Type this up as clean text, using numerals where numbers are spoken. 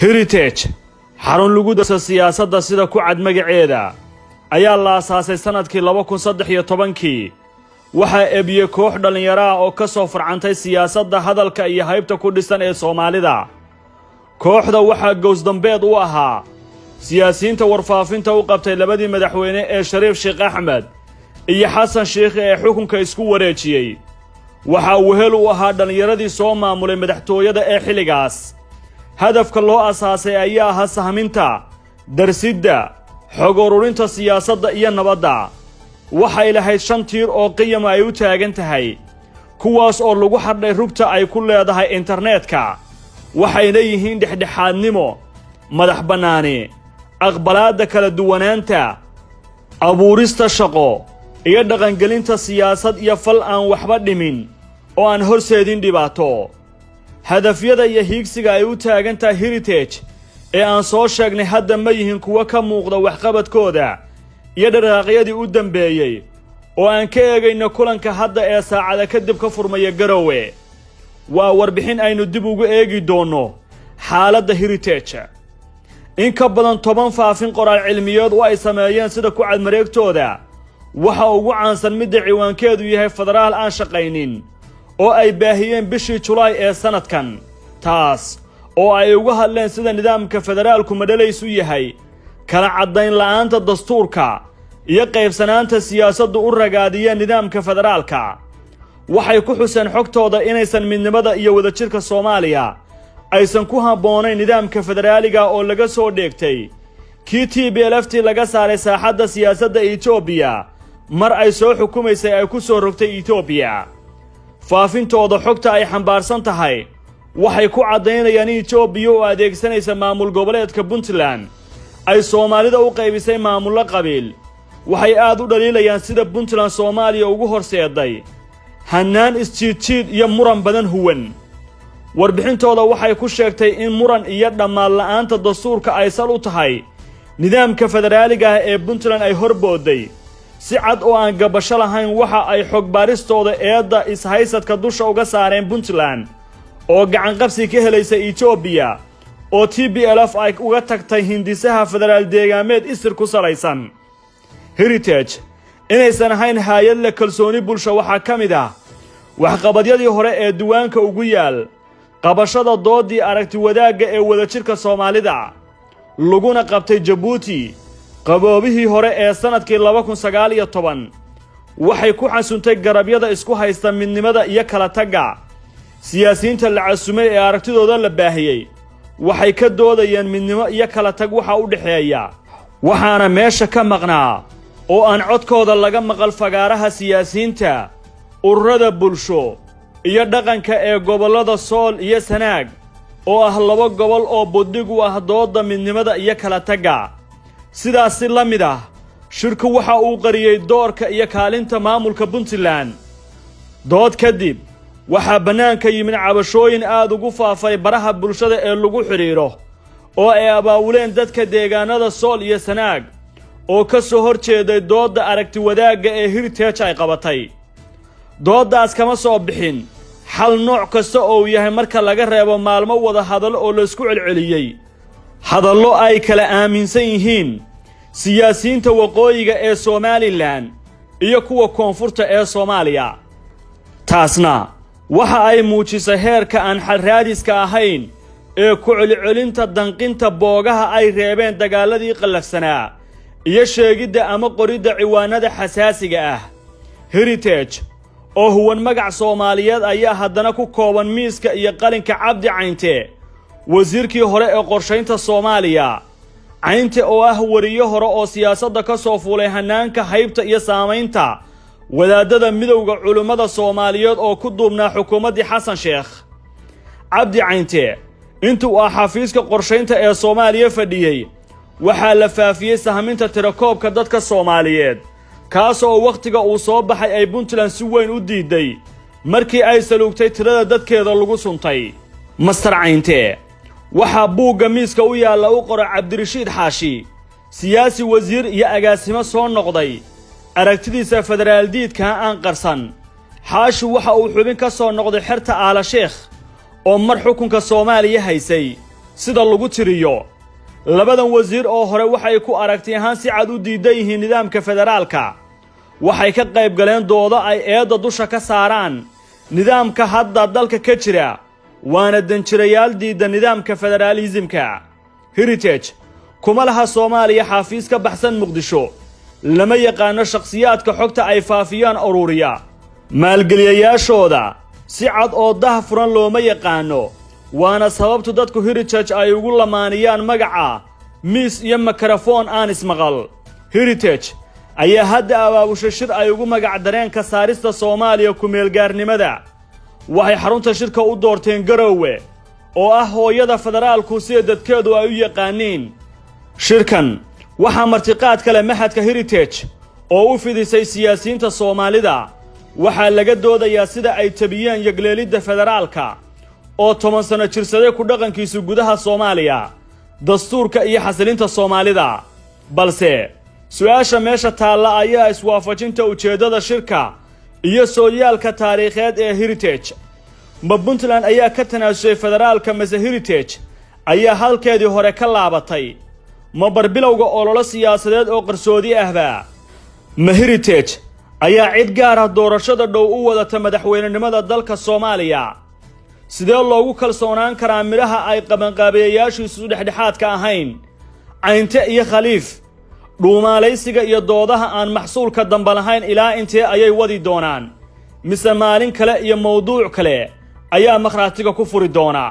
heritage xarun lagu dasa siyaasadda sida ku cad magaceeda ayaa la aasaasay sanadkii 2013 waxaa eebiyey koox dhalinyaro ah oo ka soo farcantay siyaasadda hadalka iyo haybta ku dhisan ee Soomaalida. kooxda waxaa goosdambeed u ahaa siyaasiyiinta warfaafinta u qabtay labadii madaxweyne ee Shariif Sheekh Axmed iyo Xasan Sheekh ee xukunka isku wareejiyay. waxa uu hel u ahaa dhalinyaradii soo maamulay madaxtooyada ee xilligaas. hadafka loo asaasay ayaa ahaa sahminta, darsidda, xog ururinta siyaasadda iyo nabadda. waxay lahayd 5 tiir oo qiyam ay u taagan tahay, kuwaas oo lagu xardhay rugta ay ku leedahay internetka. waxayna yihiin dhexdhexaadnimo, madax bannaani, aqbalaadda kala duwanaanta, abuurista shaqo iyo dhaqangelinta siyaasad iyo fal aan waxba dhimin oo aan horseedin dhibaato. hadafyada iyo hiigsiga ay u taagan tahay heritage ee aan soo sheegnay hadda ma yihiin kuwa ka muuqda waxqabadkooda iyo dhaqaaqyadii u dambeeyay oo aan ka eegayno kulanka hadda ee saacada kadib ka furmaya Garowe. waa warbixin aynu dib ugu eegi doono xaaladda heritage. in ka badan 10 faafin qoraal cilmiyeed oo ay sameeyeen sida ku cad mareegtooda waxa ugu caansan midda ciwaankeedu yahay federaal aan shaqaynin oo ay baahiyeen bishii Julaay ee sanadkan, taas oo ay uga hadleen sida nidaamka federaalku madhalaysu yahay, kala cadayn la'aanta dastuurka iyo qaybsanaanta siyaasaddu u ragaadiyeen nidaamka federaalka. waxay ku xuseen xogtooda inaysan midnimada iyo wadajirka Soomaaliya aysan ku habboonayn nidaamka federaaliga oo laga soo dheegtay kii TPLF laga saaray saaxadda siyaasadda Itoobiya mar ay soo xukumaysay ay ku soo rogtay Itoobiya. faafintooda xogta ay xambaarsan tahay waxay ku cadaynayaan in Itoobiya oo adeegsanaysa maamul goboleedka Puntland ay Soomaalida u qaybisay maamullo qabiil. waxay aad u dhaliilayaan sida Puntland Soomaaliya ugu horseeday hannaan isjiid iyo muran badan huwan. warbixintooda waxay ku sheegtay in muran iyo dhammaan la'aanta dastuurka ay sal u tahay nidaamka federaaliga ah ee Puntland ay horbooday. si cad oo aan gabasho lahayn waxa ay xog baaristooda eedda ishaysadka dusha uga saareen Puntland oo gacan qabsi ka helaysa Itoobiya oo TPLF ay uga tagtay hindisaha federaal deegaameed isir ku salaysan. heritage inaysan ahayn hay'ad la kalsooni bulsho waxaa ka mid ah waxqabadyadii hore ee diiwaanka ugu yaal qabashada doodii aragti wadaagga ee wadajirka Soomaalida laguna qabtay Djibouti qaboobihii hore ee sanadkii 2019. waxay ku xasuuntay garabyada isku haysta midnimada iyo kala tagga. siyaasiyiinta la casumay ee aragtidooda la baahiyay waxay ka doodayeen midnimo iyo kala tag waxa u dhaxeeya, waxaana meesha ka maqnaa oo aan codkooda laga maqal fagaaraha siyaasiyiinta, ururada bulsho iyo dhaqanka ee gobollada Sool iyo Sanaag oo ah 2 gobol oo buddig u ah dooda midnimada iyo kala tagga. sidaas la mid ah shirku waxa uu qariyay doorka iyo kaalinta maamulka Puntland. dood kadib waxaa banaanka yimid cabashooyin aad ugu faafay baraha bulshada ee lagu xiriiro oo ay abaawuleen dadka deegaanada Sool iyo Sanaag oo ka soo horjeeday dooda aragti wadaagga ee heritage ay qabatay. doodaas kama soo bixin xal nooc kasta oo yahay marka laga reebo maalmo wada hadal oo la isku celceliyay, hadallo ay kala aaminsan yihiin siyaasiyiinta waqooyiga ee Somaliland iyo kuwa koonfurta ee Soomaaliya. taasna waxa ay muujisay heerka aan xal raadiska ahayn ee ku celcelinta danqinta boogaha ay reebeen dagaaladii qallafsanaa iyo sheegidda ama qoridda ciwaanada xasaasiga ah. heritage oo huwan magac Soomaaliyeed ayaa haddana ku kooban miiska iyo qalinka Cabdi Caynte, wasiirkii hore ee qorshaynta Soomaaliya. Caynte oo ah wariyo hore oo siyaasadda ka soo fuulay hanaanka haybta iyo saamaynta wadaadada midowga culimada Soomaaliyeed oo ku duubnaa xukuumaddii Xasan Sheekh. Cabdi Caynte intuu ah xafiiska qorshaynta ee Soomaaliya fadhiyay waxaa la faafiyey sahminta tirakoobka dadka Soomaaliyeed, kaas oo waqtiga uu soo baxay ay Puntland si weyn u diiday markii ay saluugtay tirada dadkeeda lagu suntay. Master Caynte waxaa buugga miiska u yaalla u qoray Cabdirashiid Xaashi, siyaasi wasiir iyo agaasimo soo noqday, aragtidiisa federaal diidka aan qarsan. Xaashi waxa uu xubin ka soo noqday xerta Aala Sheekh oo mar xukunka Soomaaliya haysay sida lagu tiriyo labadan wasiir oo hore waxay ku aragti ahaan si cad u diidan yihiin nidaamka federaalka waxay ka qayb galeen doodo ay eedda dusha ka saaraan nidaamka hadda dalka ka jira waana danjirayaal diida nidaamka federaalismka heritage kuma laha Soomaaliya xafiis ka baxsan Muqdisho lama yaqaano shakhsiyaadka xogta ay faafiyaan ururiya maalgeliyayaashooda si cad oo daahfuran looma yaqaano waana sababtu dadku heritage ay ugu lamaaniyaan magaca miis iyo mikrofon aan ismaqal heritage ayaa hadda abaabusha shir ay ugu magac dareen ka saarista Soomaaliya ku meelgaarnimada waxay xarunta shirka u doorteen Garowe oo ah hooyada federaalku si dadkeedu ay u yaqaaniin shirkan waxa martiqaad kale maxadka heritage oo u fidisay siyaasiyiinta Soomaalida waxa laga doodayaa sida ay tabiyeen yagleelida federaalka oo 10 sano jirsaday ku dhaqankiisu gudaha Soomaaliya dastuurka iyo xasilinta Soomaalida balse su'aasha meesha taala ayaa iswaafajinta ujeedada shirka iyo sooyaalka taariikheed ee heritage ma Puntland ayaa ka tanaasulay federaalka mase heritage ayaa halkeedii hore ka laabatay ma barbilowga ololo siyaasadeed oo qarsoodi ahba ma heritage ayaa cid gaar ah doorashada dhow u wadata madaxweynenimada dalka Soomaaliya sidee loogu kalsoonaan karaa miraha ay qabanqaabiyeyaashiisu dhexdhexaadka ahayn caynte iyo khaliif dhuumaalaysiga iyo doodaha aan maxsuulka damba lahayn ilaa intee ayay wadi doonaan mise maalin kale iyo mawduuc kale ayaa makhraatiga ku furi doona